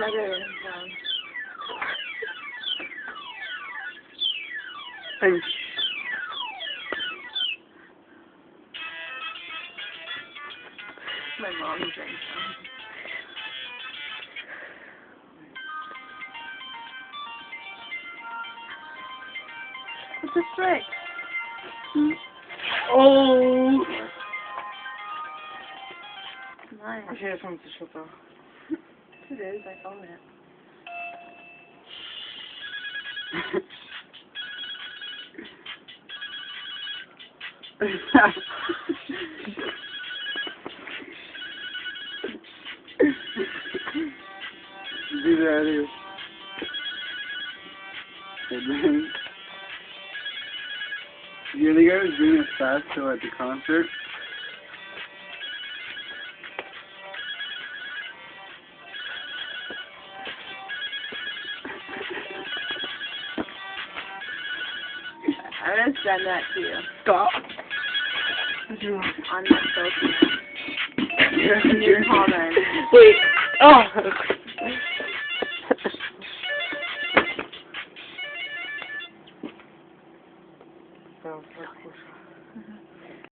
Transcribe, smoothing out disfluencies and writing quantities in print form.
other. Thanks. My mom's right now. What's this trick? Oh! Nice. I should have something to shut off. It is, I own it. Do that here. And then you think I was doing it fast till at the concert? I'm gonna send that to you. Stop. On that social. In your comments. Wait. Oh.